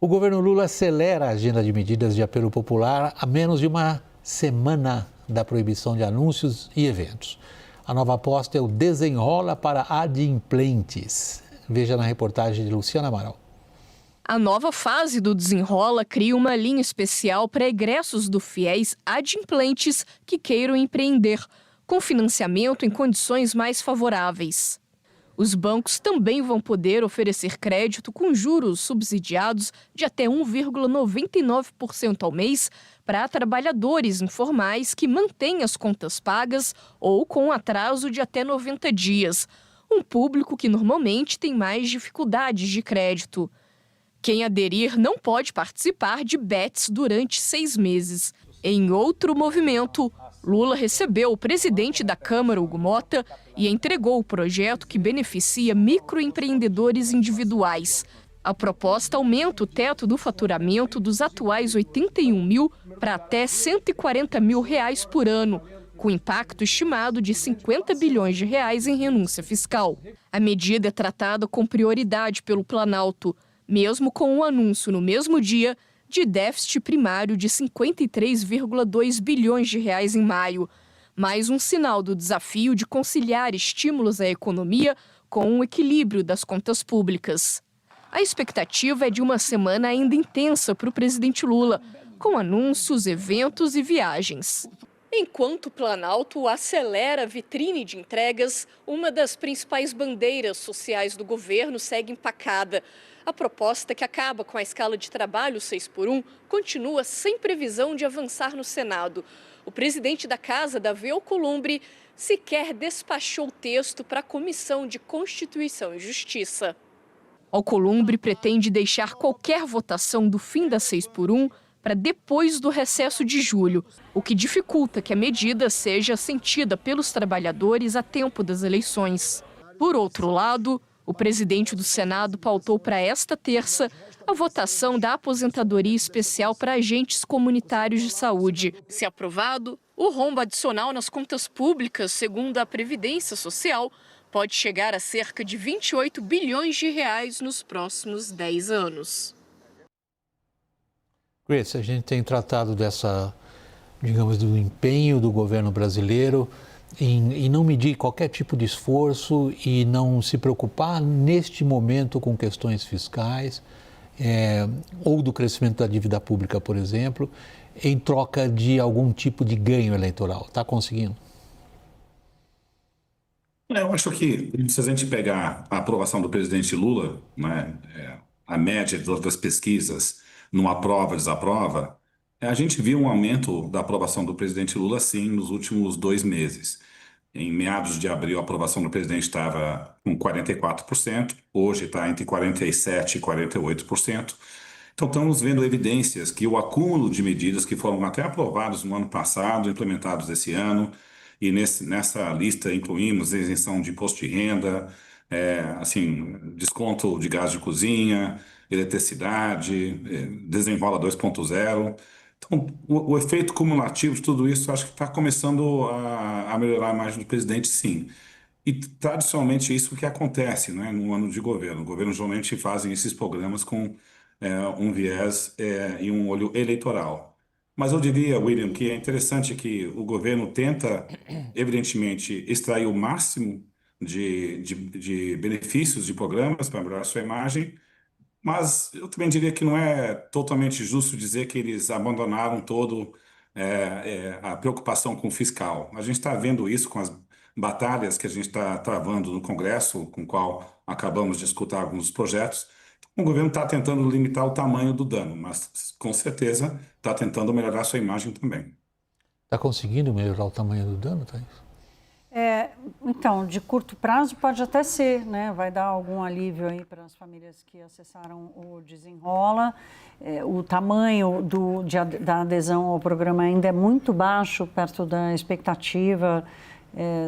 O governo Lula acelera a agenda de medidas de apelo popular a menos de uma semana da proibição de anúncios e eventos. A nova aposta é o desenrola para adimplentes. Veja na reportagem de Luciana Amaral. A nova fase do desenrola cria uma linha especial para egressos do FIES adimplentes que queiram empreender, com financiamento em condições mais favoráveis. Os bancos também vão poder oferecer crédito com juros subsidiados de até 1,99% ao mês para trabalhadores informais que mantêm as contas pagas ou com atraso de até 90 dias, um público que normalmente tem mais dificuldades de crédito. Quem aderir não pode participar de bets durante 6 meses. Em outro movimento, Lula recebeu o presidente da Câmara, Hugo Motta, e entregou o projeto que beneficia microempreendedores individuais. A proposta aumenta o teto do faturamento dos atuais 81 mil para até 140 mil reais por ano, com impacto estimado de 50 bilhões de reais em renúncia fiscal. A medida é tratada com prioridade pelo Planalto, mesmo com o anúncio no mesmo dia de déficit primário de 53,2 bilhões de reais em maio. Mais um sinal do desafio de conciliar estímulos à economia com o equilíbrio das contas públicas. A expectativa é de uma semana ainda intensa para o presidente Lula, com anúncios, eventos e viagens. Enquanto o Planalto acelera a vitrine de entregas, uma das principais bandeiras sociais do governo segue empacada. A proposta, que acaba com a escala de trabalho 6x1, continua sem previsão de avançar no Senado. O presidente da Casa, Davi Alcolumbre, sequer despachou o texto para a Comissão de Constituição e Justiça. Alcolumbre pretende deixar qualquer votação do fim da 6x1 para depois do recesso de julho, o que dificulta que a medida seja sentida pelos trabalhadores a tempo das eleições. Por outro lado, o presidente do Senado pautou para esta terça a votação da aposentadoria especial para agentes comunitários de saúde. Se aprovado, o rombo adicional nas contas públicas, segundo a Previdência Social, pode chegar a cerca de 28 bilhões de reais nos próximos 10 anos. Grace, a gente tem tratado do empenho do governo brasileiro em não medir qualquer tipo de esforço e não se preocupar neste momento com questões fiscais ou do crescimento da dívida pública, por exemplo, em troca de algum tipo de ganho eleitoral. Está conseguindo? Eu acho que, se a gente pegar a aprovação do presidente Lula, né, a média das pesquisas, numa aprova, desaprova, a gente viu um aumento da aprovação do presidente Lula, sim, nos últimos 2 meses. Em meados de abril, a aprovação do presidente estava com 44%, hoje está entre 47% e 48%. Então, estamos vendo evidências que o acúmulo de medidas que foram até aprovadas no ano passado, implementados esse ano, e nessa lista incluímos isenção de imposto de renda, desconto de gás de cozinha, eletricidade, desenrola 2.0. Então, o efeito cumulativo de tudo isso, acho que está começando a melhorar a imagem do presidente, sim. E, tradicionalmente, isso que acontece, né, no ano de governo. O governo geralmente fazem esses programas com um viés e um olho eleitoral. Mas eu diria, William, que é interessante que o governo tenta, evidentemente, extrair o máximo de benefícios de programas para melhorar a sua imagem, mas eu também diria que não é totalmente justo dizer que eles abandonaram a preocupação com o fiscal. A gente está vendo isso com as batalhas que a gente está travando no Congresso, com o qual acabamos de escutar alguns projetos. O governo está tentando limitar o tamanho do dano, mas com certeza está tentando melhorar a sua imagem também. Está conseguindo melhorar o tamanho do dano, Thaís? Então, de curto prazo pode até ser, né? Vai dar algum alívio aí para as famílias que acessaram o Desenrola. O tamanho da adesão ao programa ainda é muito baixo, perto da expectativa.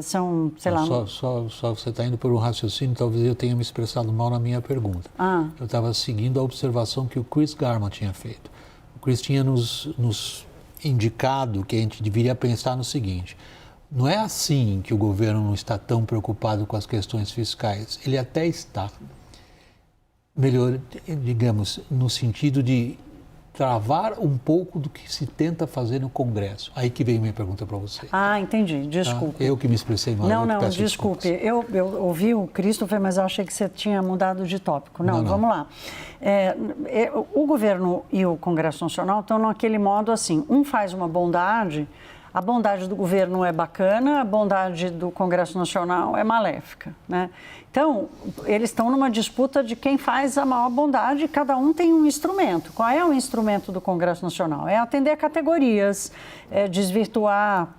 São, sei lá... Só você está indo por um raciocínio, talvez eu tenha me expressado mal na minha pergunta. Eu estava seguindo a observação que o Chris Garman tinha feito. O Chris tinha nos indicado que a gente deveria pensar no seguinte: não é assim que o governo não está tão preocupado com as questões fiscais. Ele até está. melhor, digamos, no sentido de travar um pouco do que se tenta fazer no Congresso. Aí que veio minha pergunta para você. Ah, entendi. Desculpe. Tá? Eu que me expressei mal. Não, desculpe. Eu ouvi o Christopher, mas eu achei que você tinha mudado de tópico. Não. Vamos lá. O governo e o Congresso Nacional estão naquele modo assim, um faz uma bondade, a bondade do governo é bacana, a bondade do Congresso Nacional é maléfica, né? Então, eles estão numa disputa de quem faz a maior bondade e cada um tem um instrumento. Qual é o instrumento do Congresso Nacional? É atender categorias, é desvirtuar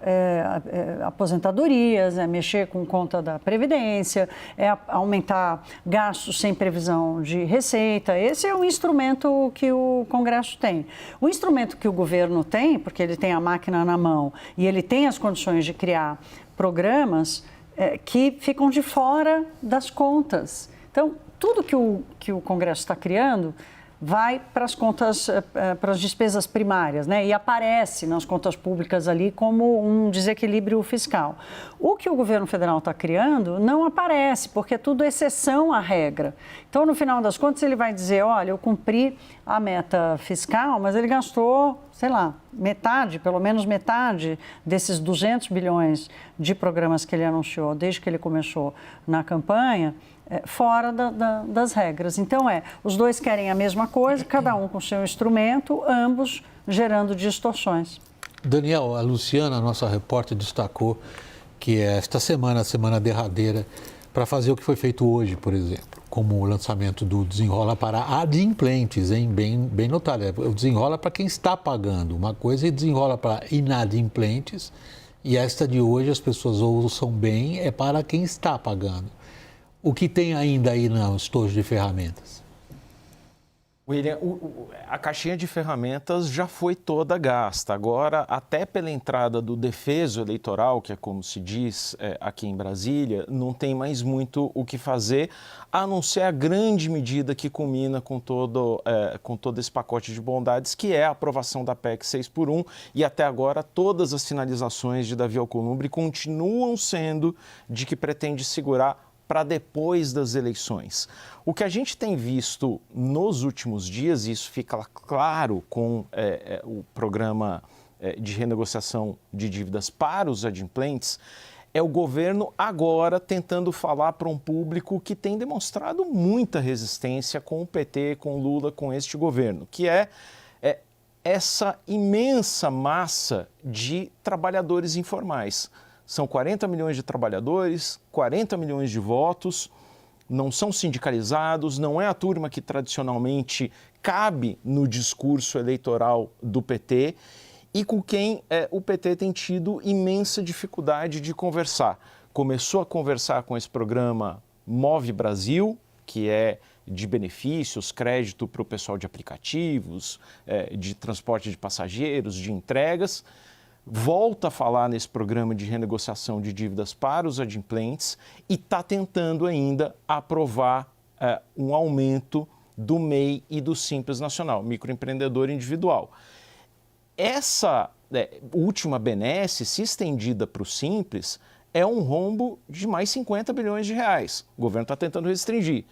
aposentadorias, é mexer com conta da Previdência, é aumentar gastos sem previsão de receita. Esse é o instrumento que o Congresso tem. O instrumento que o governo tem, porque ele tem a máquina na mão e ele tem as condições de criar programas que ficam de fora das contas. Então, tudo que o Congresso está criando vai para as contas, para as despesas primárias, né? E aparece nas contas públicas ali como um desequilíbrio fiscal. O que o governo federal está criando não aparece, porque é tudo exceção à regra. Então, no final das contas, ele vai dizer, olha, eu cumpri a meta fiscal, mas ele gastou, sei lá, metade, pelo menos metade desses 200 bilhões de programas que ele anunciou desde que ele começou na campanha, fora das regras. Então, os dois querem a mesma coisa, cada um com seu instrumento, ambos gerando distorções. Daniel, a Luciana, nossa repórter, destacou que esta semana, a semana derradeira, para fazer o que foi feito hoje, por exemplo, como o lançamento do Desenrola para adimplentes, hein? Bem notado. O Desenrola para quem está pagando uma coisa e Desenrola para inadimplentes. E esta de hoje, as pessoas ouçam bem, é para quem está pagando. O que tem ainda aí no estojo de ferramentas? William, a caixinha de ferramentas já foi toda gasta. Agora, até pela entrada do defeso eleitoral, que é como se diz aqui em Brasília, não tem mais muito o que fazer, a não ser a grande medida que culmina com todo esse pacote de bondades, que é a aprovação da PEC 6x1. E até agora, todas as sinalizações de Davi Alcolumbre continuam sendo de que pretende segurar para depois das eleições. O que a gente tem visto nos últimos dias, e isso fica claro com o programa de renegociação de dívidas para os adimplentes, é o governo agora tentando falar para um público que tem demonstrado muita resistência com o PT, com o Lula, com este governo, que é essa imensa massa de trabalhadores informais. São 40 milhões de trabalhadores, 40 milhões de votos, não são sindicalizados, não é a turma que tradicionalmente cabe no discurso eleitoral do PT e com quem o PT tem tido imensa dificuldade de conversar. Começou a conversar com esse programa Move Brasil, que é de benefícios, crédito para o pessoal de aplicativos, de transporte de passageiros, de entregas. Volta a falar nesse programa de renegociação de dívidas para os adimplentes e está tentando ainda aprovar um aumento do MEI e do Simples Nacional, microempreendedor individual. Essa última benesse, se estendida para o Simples, é um rombo de mais 50 bilhões de reais. O governo está tentando restringir,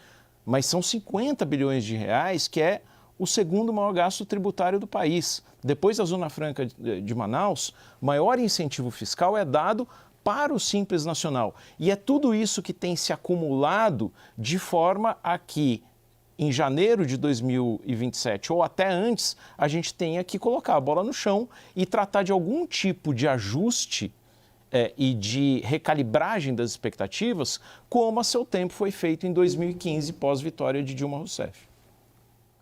mas são 50 bilhões de reais que é o segundo maior gasto tributário do país. Depois da Zona Franca de Manaus, maior incentivo fiscal é dado para o Simples Nacional. E é tudo isso que tem se acumulado de forma a que, em janeiro de 2027 ou até antes, a gente tenha que colocar a bola no chão e tratar de algum tipo de ajuste e de recalibragem das expectativas, como a seu tempo foi feito em 2015, pós-vitória de Dilma Rousseff.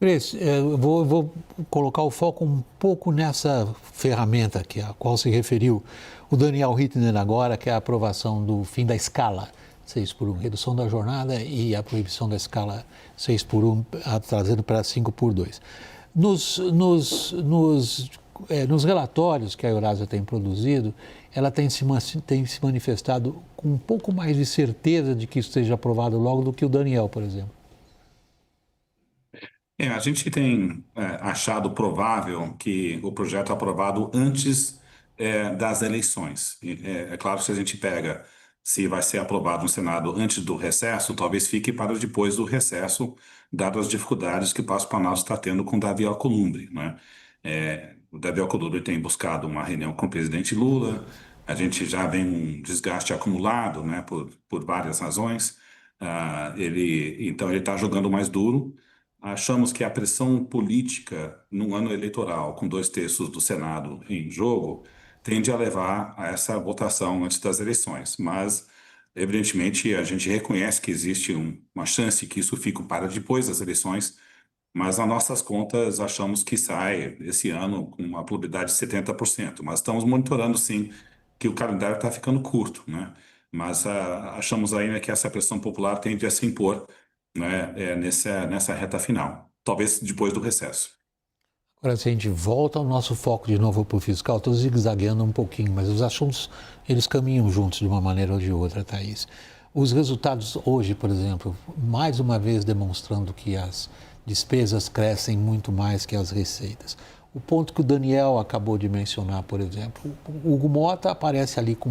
Cris, eu vou colocar o foco um pouco nessa ferramenta a qual se referiu o Daniel Hittner agora, que é a aprovação do fim da escala 6x1, redução da jornada e a proibição da escala 6x1, trazendo para 5x2. Nos relatórios que a Eurásia tem produzido, ela tem se manifestado com um pouco mais de certeza de que isso seja aprovado logo do que o Daniel, por exemplo. A gente tem achado provável que o projeto é aprovado antes das eleições. É claro que se a gente pega Se vai ser aprovado no Senado antes do recesso, talvez fique para depois do recesso, dadas as dificuldades que o Palácio Planalto está tendo com Davi Alcolumbre, né? O Davi Alcolumbre tem buscado uma reunião com o presidente Lula, a gente já vem um desgaste acumulado, né, por várias razões. Então ele está jogando mais duro. Achamos que a pressão política num ano eleitoral, com 2/3 do Senado em jogo, tende a levar a essa votação antes das eleições. Mas, evidentemente, a gente reconhece que existe uma chance que isso fique para depois das eleições, mas nas nossas contas achamos que sai esse ano com uma probabilidade de 70%. Mas estamos monitorando, sim, que o calendário está ficando curto, né? Mas achamos ainda que essa pressão popular tende a se impor, né, nessa reta final, talvez depois do recesso. Agora, se a gente volta ao nosso foco de novo para o fiscal, estou zigue-zagueando um pouquinho, mas os assuntos, eles caminham juntos de uma maneira ou de outra, Thaís. Os resultados hoje, por exemplo, mais uma vez demonstrando que as despesas crescem muito mais que as receitas. O ponto que o Daniel acabou de mencionar, por exemplo, o Hugo Motta aparece ali com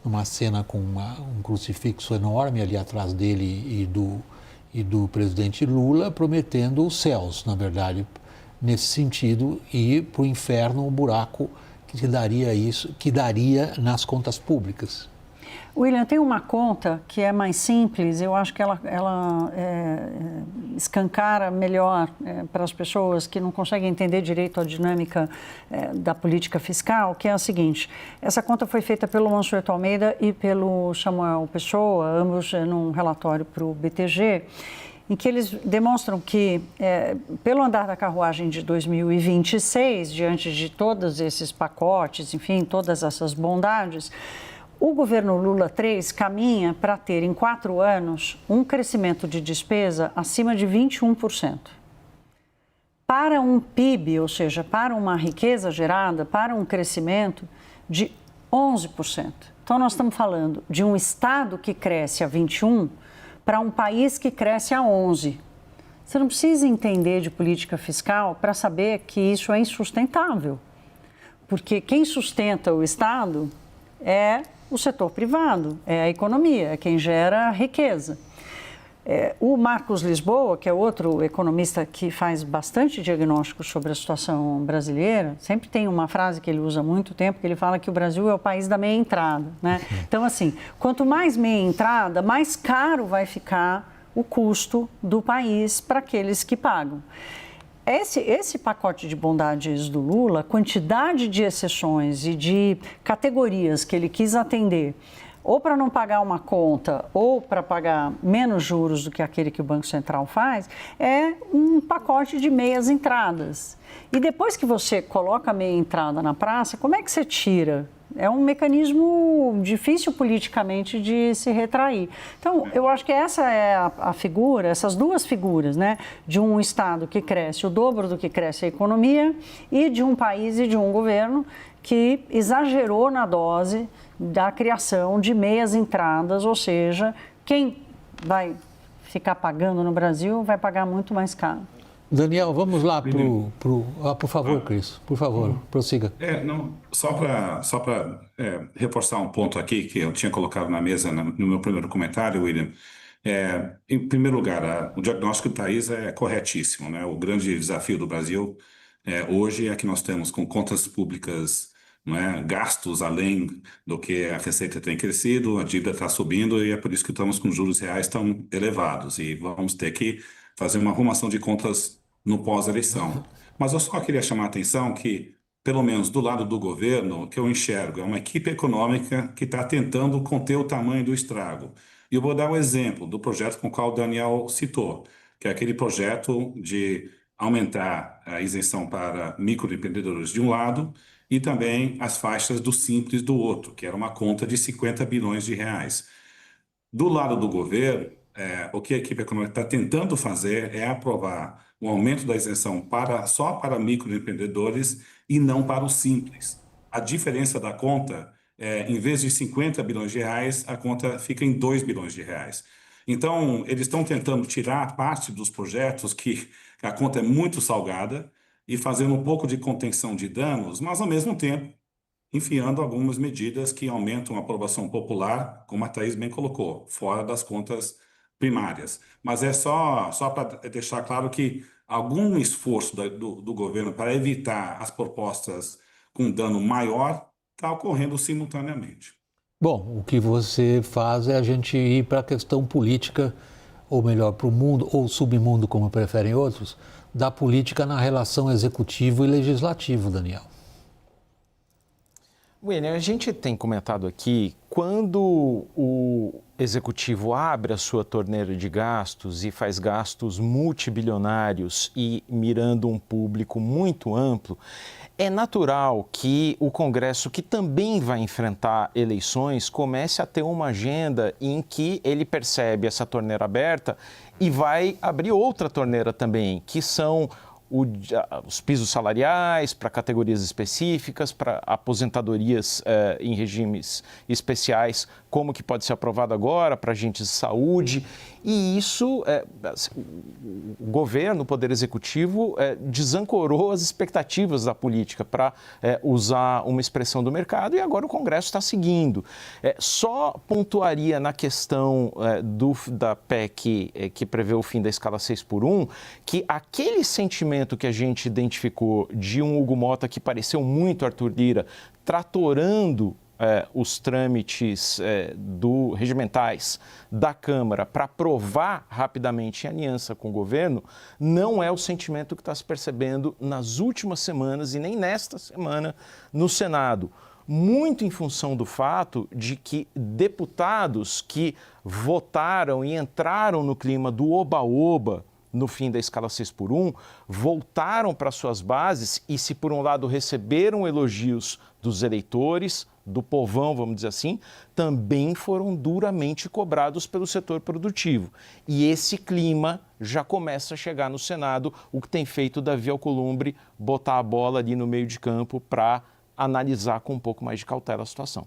uma cena com um crucifixo enorme ali atrás dele e do presidente Lula, prometendo os céus, na verdade, nesse sentido, e para o inferno o buraco que daria nas contas públicas. William, tem uma conta que é mais simples, eu acho que ela escancara melhor para as pessoas que não conseguem entender direito a dinâmica da política fiscal, que é a seguinte: essa conta foi feita pelo Mansueto Almeida e pelo Samuel Pessoa, ambos num relatório para o BTG, em que eles demonstram que, pelo andar da carruagem de 2026, diante de todos esses pacotes, enfim, todas essas bondades, o governo Lula 3 caminha para ter, em 4 anos, um crescimento de despesa acima de 21%. Para um PIB, ou seja, para uma riqueza gerada, para um crescimento de 11%. Então, nós estamos falando de um Estado que cresce a 21% para um país que cresce a 11%. Você não precisa entender de política fiscal para saber que isso é insustentável. Porque quem sustenta o Estado é o setor privado, é a economia, é quem gera riqueza. O Marcos Lisboa, que é outro economista que faz bastante diagnóstico sobre a situação brasileira, sempre tem uma frase que ele usa há muito tempo, que ele fala que o Brasil é o país da meia entrada, né? Então, assim, quanto mais meia entrada, mais caro vai ficar o custo do país para aqueles que pagam. Esse pacote de bondades do Lula, a quantidade de exceções e de categorias que ele quis atender, ou para não pagar uma conta, ou para pagar menos juros do que aquele que o Banco Central faz, é um pacote de meias entradas. E depois que você coloca a meia entrada na praça, como é que você tira? É um mecanismo difícil politicamente de se retrair. Então, eu acho que essa é a figura, essas duas figuras, né? De um Estado que cresce o dobro do que cresce a economia e de um país e de um governo que exagerou na dose da criação de meias entradas, ou seja, quem vai ficar pagando no Brasil vai pagar muito mais caro. Daniel, vamos lá por favor, Cris, por favor, prossiga. Só para reforçar um ponto aqui que eu tinha colocado na mesa no meu primeiro comentário, William. Em primeiro lugar, o diagnóstico do Thaís é corretíssimo, né? O grande desafio do Brasil hoje é que nós temos com contas públicas, não é, gastos além do que a receita tem crescido, a dívida está subindo e é por isso que estamos com juros reais tão elevados e vamos ter que fazer uma arrumação de contas no pós-eleição. Mas eu só queria chamar a atenção que, pelo menos do lado do governo, o que eu enxergo é uma equipe econômica que está tentando conter o tamanho do estrago. E eu vou dar um exemplo do projeto com o qual o Daniel citou, que é aquele projeto de aumentar a isenção para microempreendedores de um lado e também as faixas do Simples do outro, que era uma conta de 50 bilhões de reais. Do lado do governo, o que a equipe econômica está tentando fazer é aprovar o aumento da isenção só para microempreendedores e não para os simples. A diferença da conta, em vez de 50 bilhões de reais, a conta fica em 2 bilhões de reais. Então, eles estão tentando tirar parte dos projetos que a conta é muito salgada e fazendo um pouco de contenção de danos, mas, ao mesmo tempo, enfiando algumas medidas que aumentam a aprovação popular, como a Thaís bem colocou, fora das contas primárias. Mas é só para deixar claro que algum esforço do governo para evitar as propostas com dano maior está ocorrendo simultaneamente. Bom, o que você faz é a gente ir para a questão política, ou melhor, para o mundo, ou submundo, como preferem outros, da política na relação executivo e legislativo, Daniel. William, a gente tem comentado aqui, quando o executivo abre a sua torneira de gastos e faz gastos multibilionários e mirando um público muito amplo, é natural que o Congresso, que também vai enfrentar eleições, comece a ter uma agenda em que ele percebe essa torneira aberta e vai abrir outra torneira também, que são os pisos salariais para categorias específicas, para aposentadorias em regimes especiais, como que pode ser aprovado agora para agentes de saúde. E isso, o governo, o Poder Executivo, desancorou as expectativas da política, para usar uma expressão do mercado, e agora o Congresso está seguindo. Só pontuaria na questão da PEC que prevê o fim da escala 6x1, que aquele sentimento que a gente identificou de um Hugo Mota que pareceu muito Arthur Lira, tratorando os trâmites regimentais da Câmara para aprovar rapidamente em aliança com o governo, não é o sentimento que está se percebendo nas últimas semanas e nem nesta semana no Senado. Muito em função do fato de que deputados que votaram e entraram no clima do oba-oba no fim da escala 6x1, voltaram para suas bases e, se por um lado receberam elogios dos eleitores, do povão, vamos dizer assim, também foram duramente cobrados pelo setor produtivo. E esse clima já começa a chegar no Senado, o que tem feito Davi Alcolumbre botar a bola ali no meio de campo para analisar com um pouco mais de cautela a situação.